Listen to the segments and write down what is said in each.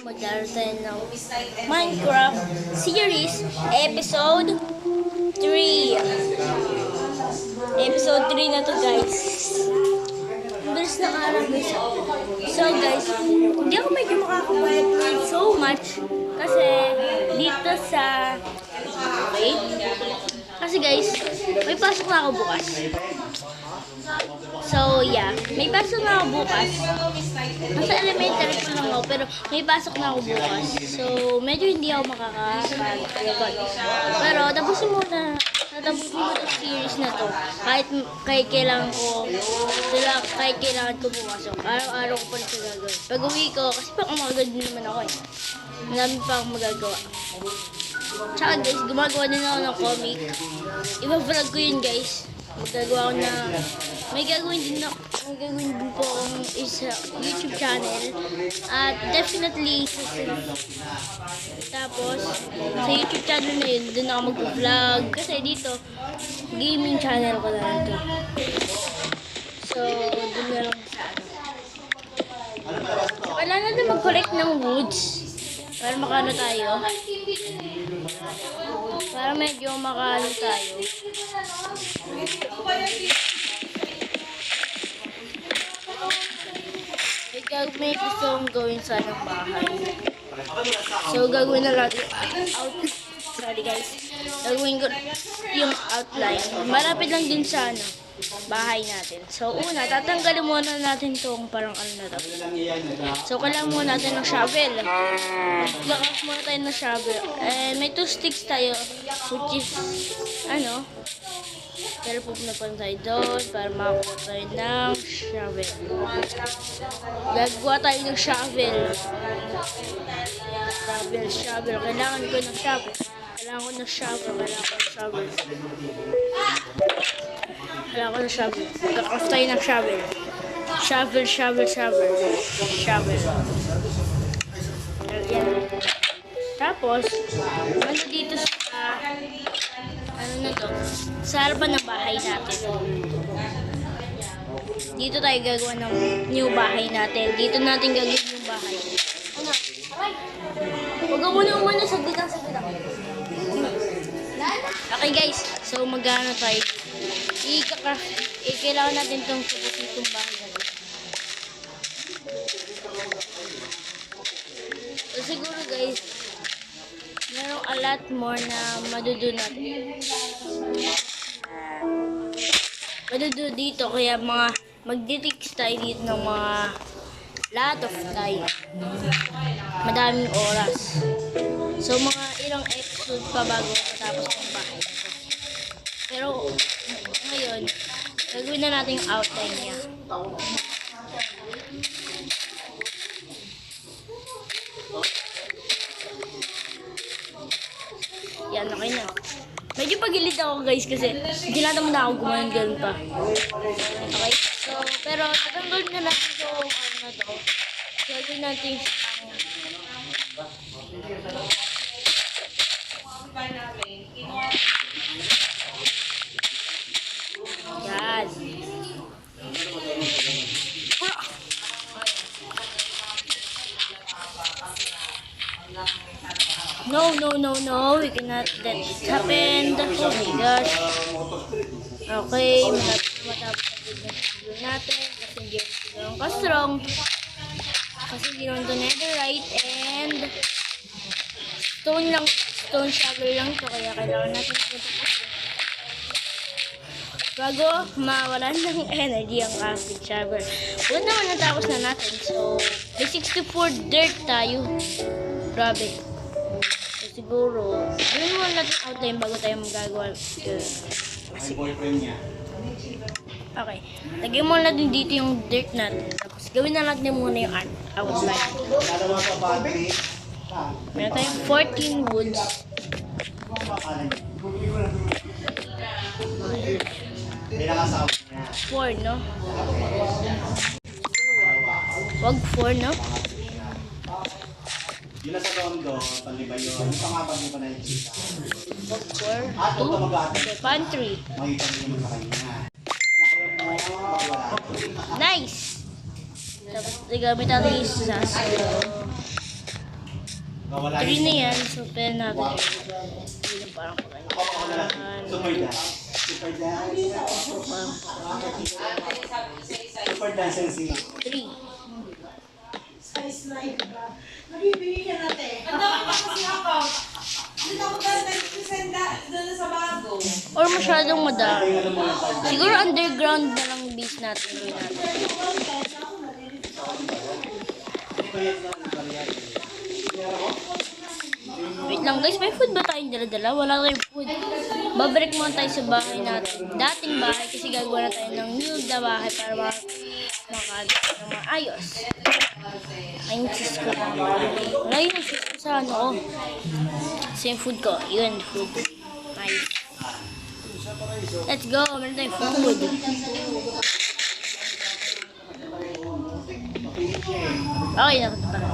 Maglalaro tayo ng Minecraft series episode 3. Episode 3 na to, guys. Bilis ng araw, guys. So guys, hindi ako medyo makakapalit so much kasi dito sa kasi guys, may pasok na ako bukas. So yeah, may pasok na ako bukas. Nasa elementary pa lang ako, pero may pasok na ako bukas. So medyo hindi ako makakapag-record. Pero tapusin mo na itong series na to. Kahit kailangan ko pumasok. Araw-araw ko pa rin ito gagawin. Pag uwi ko, kasi pang umagad din naman ako eh. Marami pa akong magagawa. Tsaka guys, gumagawa din ako ng comic. Iba-vlog ko yun, guys. Magagawa ko na may gagawin din po akong isa YouTube channel at definitely tapos sa YouTube channel na yun doon ako mag-vlog kasi dito gaming channel ko na lang to. So doon na lang sa wala na din mag-collect ng woods para makano tayo, para medyo makano tayo. May gusto kong gawin sa ng bahay. So gagawin na natin sorry guys. Gagawin ko yung outline. Malapit lang din sa bahay natin. So una, tatanggalin muna natin tong parang na to. So kailangan muna natin ng shovel. Mag-up muna tayo ng shovel. May 2 sticks tayo, which is pero pupunta tayo doon para makakuha tayo ng shovel. Gagawa tayo ng shovel. Shovel. Kailangan ko ng shovel. Kailangan ko ng shovel. Gagawa tayo ng shovel. Shovel. Ayan. Tapos, dito sa sa harapan ng bahay natin. Dito tayo gagawa ng new bahay natin. Dito natin gagawin yung bahay. Huwag mo muna saglit lang. Okay guys, so magano tayo. Kailangan natin itong tubusin itong bahay natin. So siguro guys, merong a lot more na madudo natin. Madudo dito, kaya magdidix tayo dito ng mga lot of time. Madaming oras. So mga ilang episode pa bago matapos ng bahay. Pero ngayon, gagawin na natin yung outline niya. Yan, okay na. Medyo pagilid ako guys kasi hindi naman na ako gumanon pa. Okay? So, pero tatanggal na natin itong na to. Gagawin natin yan. No. We cannot let this happen. Oh my gosh. Okay, matapos ang video natin. Kasi hindi naman ka-strong. Kasi hindi naman ito netherite. And stone shovel lang ito. Kaya kailangan natin ito bago mawalan ng energy ang crafting shovel. Huwag naman natapos na natin. So, may 64 dirt tayo. Grabe. Siguro, gawin mo natin outline bago tayo magagawa. Kasi boyfriend niya. Okay. Lagyan mo natin dito yung dirt natin. Tapos gawin na natin muna yung outline. Meron tayong 14 woods. 4, no? Wag 4, no? Yun na sa Tondo, paliba yun. Yung pangapan mo pa na yung chika. 4, 2, pantry. Makita mo naman sa kanya. Nice! Tapos, nagamit natin yung isa. Nawala 3 yung na yan. So, pwede natin. Hindi na parang Ako na lang. Super dance. Super dance. Super dance ang si 3. Nabibigyan ka natin. Ang dami pa kasi ako. Hindi na ako nag-senda doon sa bago. Or masyadong madami. Siguro underground na lang base natin. Gawin natin. Wait lang guys, may food ba tayong dala-dala? Wala tayong food. Babalik muna tayo sa bahay natin. Dating bahay kasi gagawa na tayo ng new na bahay para makagawa ng maayos. Ay, yung sis ko lang. Wala yung sis ko sa ano ko. Same food ko. Yun, food. Nice. Let's go. Meron tayong food. Okay, nakita pa.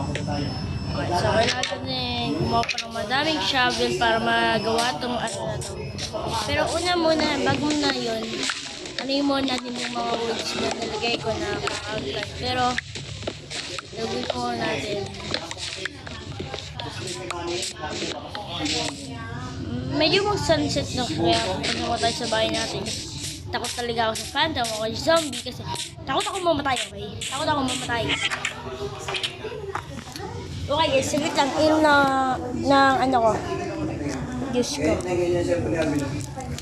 Okay, so kailangan gumawa pa ng madaming shovel para magawa itong ano na to. Pero una muna, bago na yun, ano yung muna natin yung mga woods na nalagay ko na outline. Pero, gagawin ko natin. Medyo mag sunset na kaya pagkawa tayo sa bahay natin. Takot talaga ako sa phantom o zombie kasi takot ako mamatay, okay? Takot ako mamatay. Okay guys, saglit lang. Inom ng ano ko. Juice ko.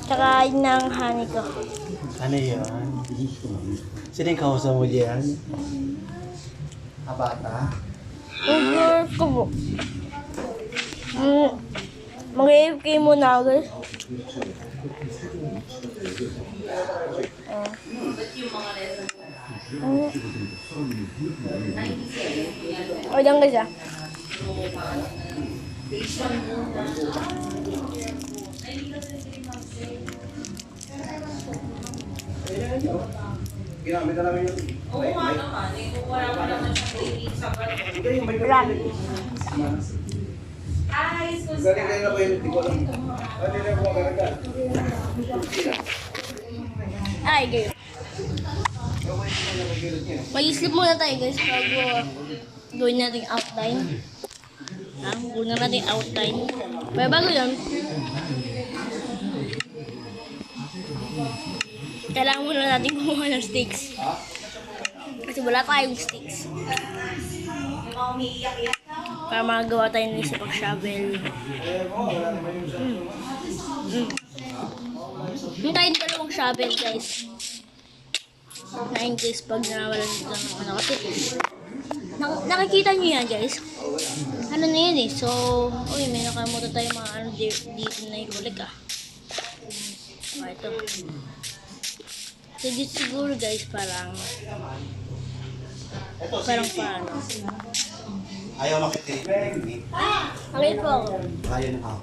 Tsaka ng honey ko. Ano yan? Sino yung kausap mo diyan? Bata? Over ko po. Mag-AFK muna ako guys. O dyan guys ah. Ginamit na namin yun. Oo nga naman. Wala ko lang nag-training sa Run. Ay, so Galing kayo na ko yun, hindi ko alam. Ano na po maganda? Ay, gayo. Mag-sleep muna tayo guys bago gawin natin outline. Gawin na natin outline. Pero bago yun, kailangan muna natin kumuha ng sticks. Kasi wala tayong sticks. Para magawa tayo ng isa pang shovel. Yung tayong dalawang shovel guys. Na in case pag nawalan dito ng ano kasi nakikita nyo yan guys. Ano na yan eh. So, uy, may nakamuta tayo mga ano dito na yung kulik ah. Ito. So, dito siguro guys parang paano. Ayaw makitig. Okay po ako. Ayaw na ako.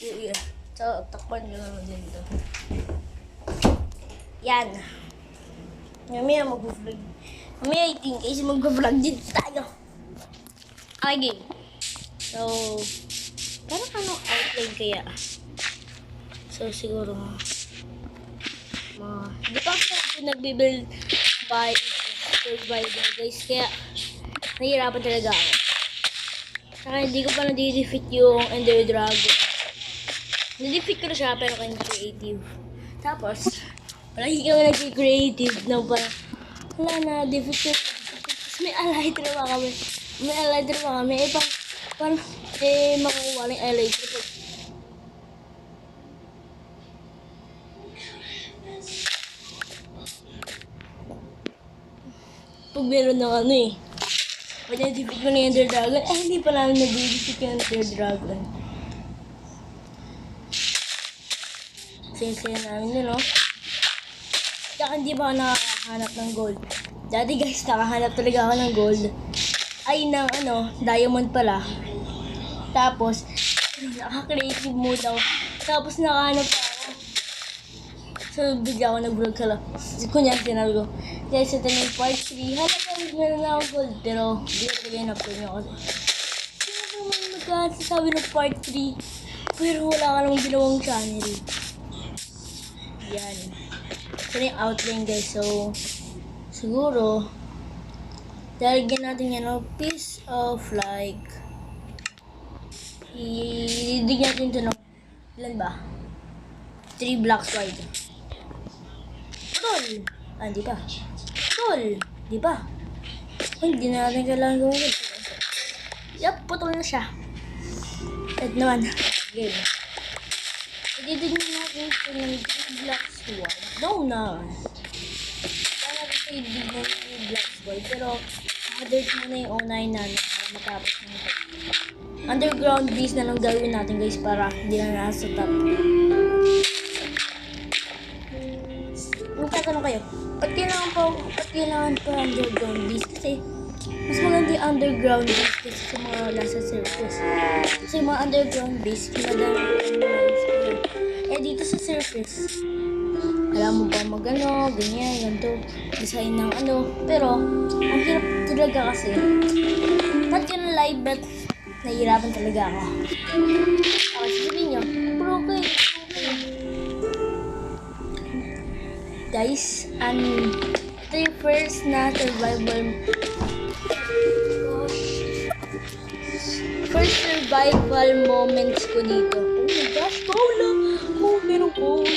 Sige. So, takpan nyo naman din ito. Yan. Mamaya mag-vlog. Mamaya 18 kasi mag-vlog din tayo. Okay, game. So, parang ano outline kaya? So, siguro di pa ako nagbibuild by survival guys. Kaya, nahihirapan talaga ako. Saka hindi ko pa na-defeat yung Ender Dragon. Na-defeat ko na siya pero kanya creative. Tapos, palagi kami nag-creative na parang wala na, defeat ko. Tapos may elytra pa kami. May elytra pa kami. Eh, parang makukuha ng elytra. Pag meron ng ano eh. Pag na-defeat mo na yung Ender Dragon, hindi pa namin na-defeat yung Ender Dragon. Saya-saya namin yun, no? Tsaka hindi pa ako nakakahanap ng gold. Dati guys, nakahanap talaga ako ng gold. Ay, ng ano, diamond pala. Tapos, naka-creative mode ako. Tapos nakahanap pa ako. So, bigla ako nag-vlog ka lang. Kunya, sinabi ko, guys, ito na yung part 3. Hanap ako, meron na ako gold. Pero, hindi ko talaga in-upload nyo kasi. Sino naman magkasasabi ng part 3? Pero wala ka namang ginawang channel. Yan. Ito na yung outline guys. So, siguro, lalagyan natin yan ng piece of like, idig natin ito ng, ilan ba? 3 blocks wide. Tol! Ah, di ba? Tol! Di ba? Hindi na natin kailangan gawin ito. Yup, putol na siya. At naman, game. Ididig natin ito ng 3 blocks wide. No na. Kaya natin ito idig ng 3 blocks wide. Pero, madirt muna yung O9 natin para matapos na ito. Underground base na lang gawin natin guys para hindi na nasa top. Magtatanong kayo, ba't kailangan pa underground base? Kasi mas maganda yung underground base kasi sa mga nasa surface. Kasi yung mga underground base, madami eh dito sa surface, alam mo ba magano, ganyan, ganito, design ng ano. Pero, ang hirap talaga kasi, not gonna lie, but nahihirapan talaga ako. Okay, sasabihin nyo, bro, okay. Guys, ito yung first na survival moments ko dito. Oh my gosh, goal lang! Oh, meron goal.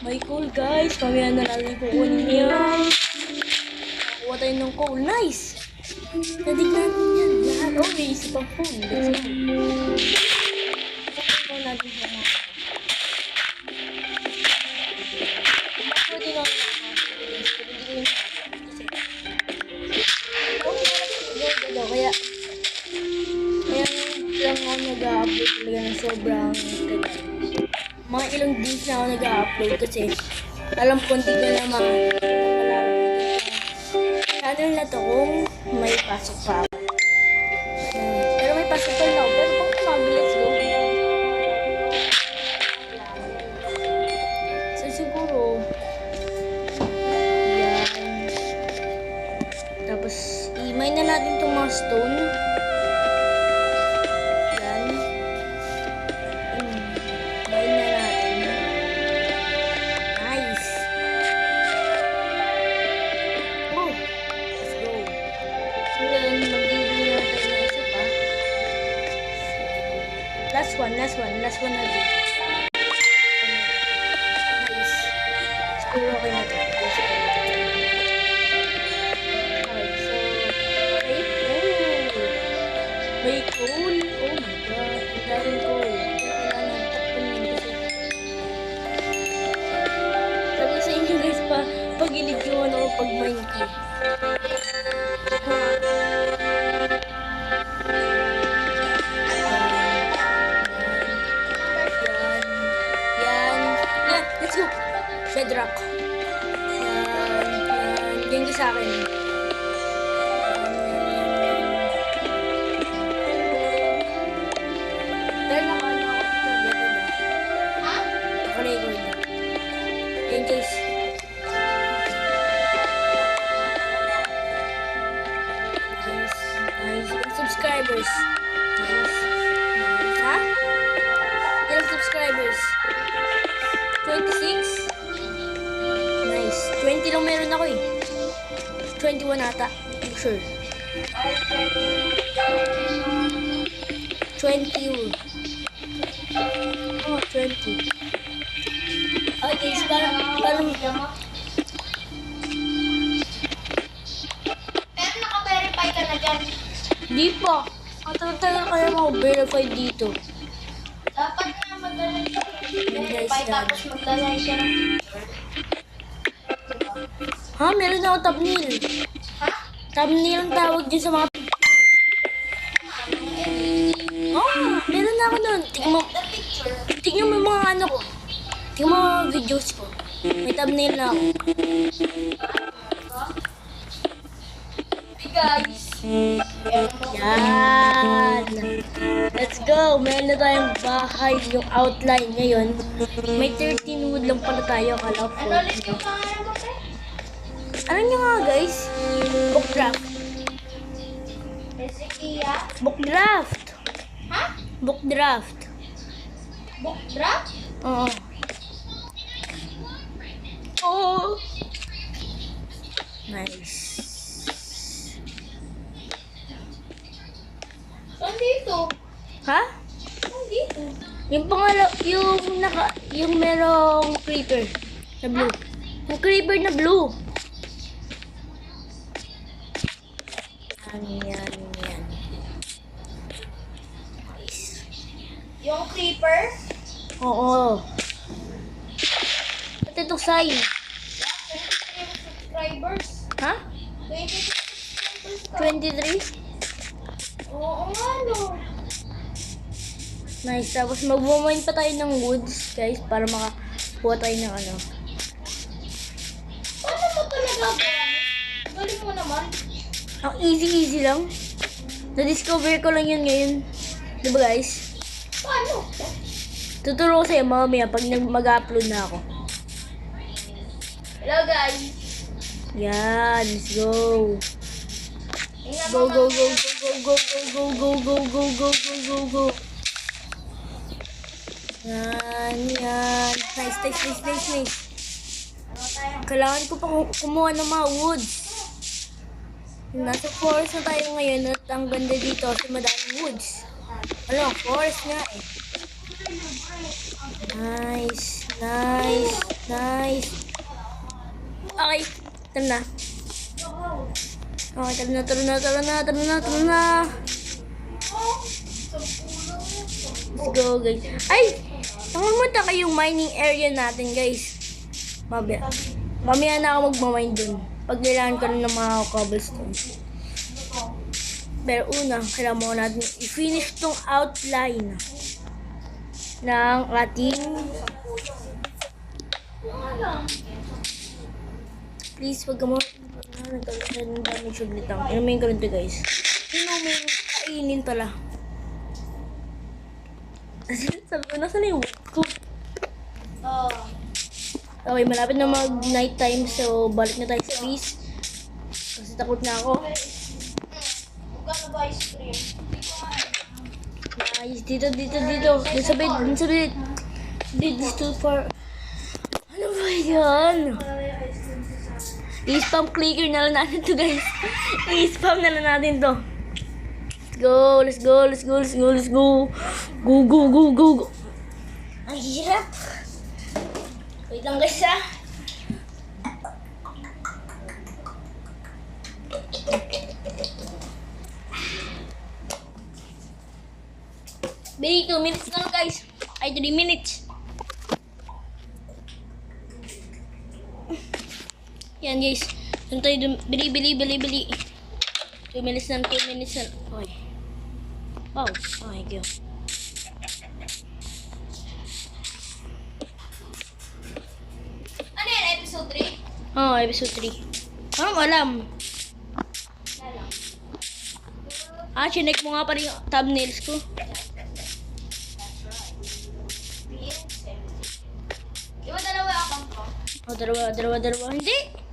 May goal guys. Mamaya na natin kukunin yan. Nakuha tayo ng goal. Nice! Nadig natin yan lahat. Oh, may isip ang phone. Let's go. Ito natin sa mga. Pwede na ako kaya lang ako nag-upload talaga ng sobrang mga ilang days na ako nag-upload kasi alam ko hindi ko na channel na to kung may pasok pa ako. Pero may pasok pa na ako. Pero kung mabilis ko. So siguro yan. Tapos i-mine na natin itong mga stone. Yan. Mine na natin. Nice. Oh, let's go. So then, mag-i-do na tayo na isa pa. Last one na din. Nice. Siguro okay na ito. May coal. Oh my god. Ang daming coal. Kailangan takpan yun kasi. Sabi sa inyo guys pa, pag-ilid yung ano pag mine ko. Yan. Let's go. Bedrock. Yan. Yan ka sa akin. Ayan guys. Nice. Subscribers. Nice. Ha? Ilang subscribers? 26? Nice. 20 lang meron ako eh. 21 ata. I'm sure. 20. Oh, 20. Okay, so parang Pero naka-verify ka na dyan. di pa. Ang tagal kaya mag-verify dito. Dapat na mag-verify Guys, tapos maglalay ka ng Ha? Meron ako thumbnail. Ha? Thumbnail ang tawag dyan sa mga meron na ako nun. The picture. Tignan mo yung mga ano ko. Tignan mo mga videos ko. May thumbnail na ako. Hey guys. Yan. Let's go. Meron na tayong bahay. Yung outline ngayon. May 13 wood lang pala tayo. Akala ko Ano ulit yung pangalan mo, pre? ano nyo nga guys? Book draft. Ezekia? Book draft. Ha? Book draft. Book draft? Oo. Yung merong creeper na blue. Yung creeper na blue. Yan. Nice. Yung creeper. Oo. At ito sign. 23 subscribers. Ha? 23 subscribers ka. 23? Oo nga, no. Nice. Tapos mag-mine pa tayo ng woods, guys, para makakuha tayo ng ano. Paano mo talaga ba? Galing mo naman. Ang easy lang. Na-discover ko lang yun ngayon. Diba, guys? Paano? Tuturo ko sa'yo mamaya pag mag-upload na ako. Hello, guys. Yan, let's go. Ingat Go, mo go, mamaya. go, go, go, go, go, go, go, go, go, go, go. Yan. Nice. Ano tayo? Kailangan ko pa kumuha ng mga woods. Nasa forest na tayo ngayon at ang ganda dito kasi madaming woods. Ano, forest nga eh. Nice. Okay, tara na. Okay, tara na. Let's go, guys. Ay! Nangamunta kayong mining area natin, guys. Mamaya na ako magmamine dun. Pag kailangan ko rin ng mga cobblestone. Pero una, kailangan mo natin i-finish tong outline ng ating... Please, wag ka mo... Nagkakaroon ng damage ulit lang. Inumin ko rin to, guys. Inumin, kainin pala. Sabi ko, nasa na yung wood ko? Okay, malapit na mag-night time, so balik na tayo sa base. Kasi takot na ako. Magkano ba ice cream? Nice, dito. Dun sa bed. This is too far. Ano ba yan? I-spam clicker na lang natin to, guys. I-spam na lang natin to. Let's go. Go. Ang hirap. Wait lang, guys, ha. Bili 2 minutes lang, guys. Ay, 3 minutes. Yan, guys. Doon tayo bili. 2 minutes lang. Okay. Wow. Okay, go. Ano yan? Episode 3? Oh, episode 3. Anong alam? Chinek mo nga pa rin yung thumbnails ko. Di ba dalawa account ko? Oh, dalawa. Hindi!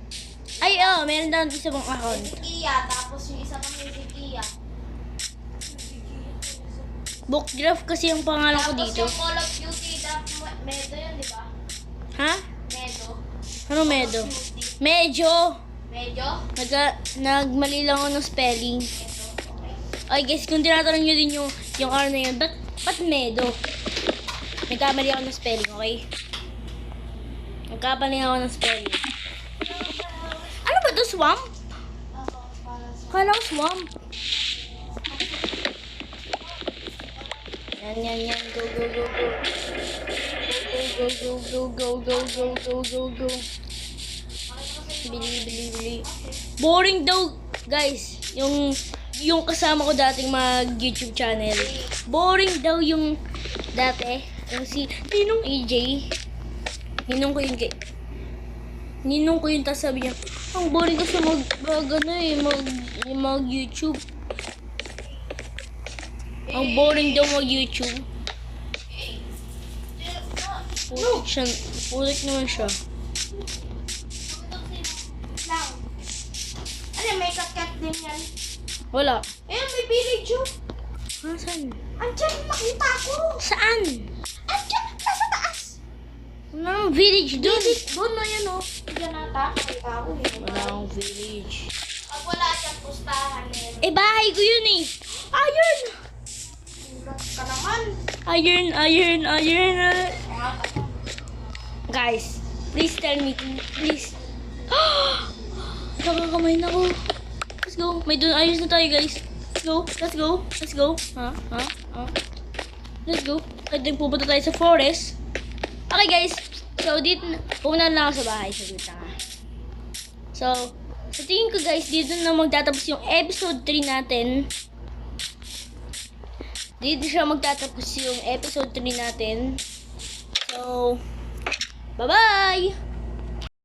Ay, meron daw isa pang account. Si Kia, tapos yung isa pang si Kia. Bookgraph kasi yung pangalan ko Tapos dito. yung Call of Duty, Medo yun, di ba? Ha? Medo. Ano medo? Medyo. Medyo? Nagmali lang ako ng spelling. Ay guys, kung tinatanong nyo din yung ano na yun, ba't medo? Nagkamali ako ng spelling, okay? Nagkamali ako ng spelling. Ano ba to, swamp? Kala ko swamp. Yan. Go. Bili. Boring daw, guys. Yung kasama ko dating mag-YouTube channel. Boring daw yung dati. Yung si Ninong AJ. Ninong ko yun, tas sabi niya, ang boring kasi mag-YouTube. Ang boring daw mag-YouTube. Putik naman siya. Lang. Ano, may kakat din yan. Wala. Ayun, may village yun. Saan? Andiyan, nakita ko. Saan? Andiyan, nasa taas. Walang village dun. Doon na yun, oh. Diyan nata, nakita ko. Wala akong village. Pag wala siyang pustahan eh. Bahay ko yun eh. Iron! Ka naman. Iron. Mga ka. Guys, please tell me. Please. Nakakamay na ako. Let's go. May doon. Ayos na tayo, guys. Let's go. Let's go. Let's go. Ha? Let's go. Kahit din pupunta tayo sa forest. Okay, guys. So, dito, pumunta na ako sa bahay. Sagot na nga. So, sa tingin ko, guys, dito na magtatapos yung episode 3 natin. Dito siya magtatapos yung episode 3 natin. So, bye-bye!